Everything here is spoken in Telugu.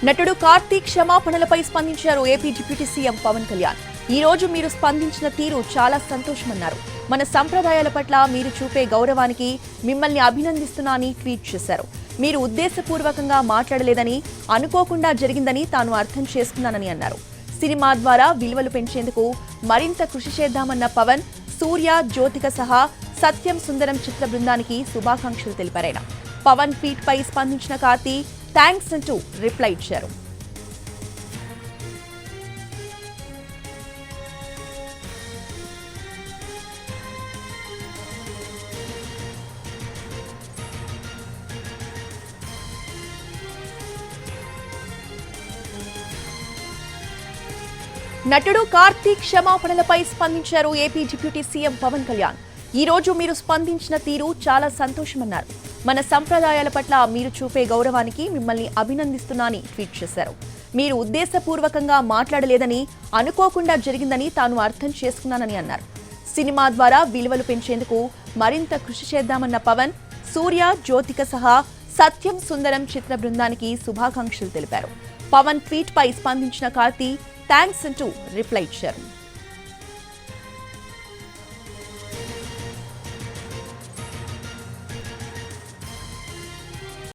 నటుడు కార్తీక్ క్షమాపణలపై స్పందించారు AP deputy CM Pawan Kalyan. ఈ రోజు మీరు స్పందించిన తీరు చాలా సంతోషమన్నారు. మన సంప్రదాయాల పట్ల మీరు చూపే గౌరవానికి మిమ్మల్ని అభినందిస్తున్నానని ట్వీట్ చేశారు. మీరు ఉద్దేశపూర్వకంగా మాట్లాడలేదని, అనుకోకుండా జరిగిందని తాను అర్థం చేసుకున్నానని అన్నారు. సినిమా ద్వారా విలువలు పెంచేందుకు మరింత కృషి చేద్దామన్న పవన్, సూర్య, జ్యోతిక సహా సత్యం సుందరం చిత్ర బృందానికి శుభాకాంక్షలు తెలిపారాయన. పవన్ ట్వీట్ పై స్పందించిన కార్తీ థ్యాంక్స్ అంటూ రిప్లై ఇచ్చారు. నటుడు కార్తీక్ క్షమాపణలపై స్పందించారు AP deputy CM Pawan Kalyan. ఈ రోజు మీరు స్పందించిన తీరు చాలా సంతోషమన్నారు. మన సంప్రదాయాల పట్ల మీరు చూపే గౌరవానికి మిమ్మల్ని అభినందిస్తున్నానని ట్వీట్ చేశారు. మీరు ఉద్దేశపూర్వకంగా మాట్లాడలేదని, అనుకోకుండా జరిగిందని తాను అర్థం చేసుకున్నానని అన్నారు. సినిమా ద్వారా విలువలు పెంచేందుకు మరింత కృషి చేద్దామన్న పవన్, సూర్య, జ్యోతిక సహా సత్యం సుందరం చిత్ర బృందానికి శుభాకాంక్షలు తెలిపారు. పవన్ ట్వీట్ పై స్పందించిన కార్తీ థ్యాంక్స్ అంటూ రిప్లై ఇచ్చారు.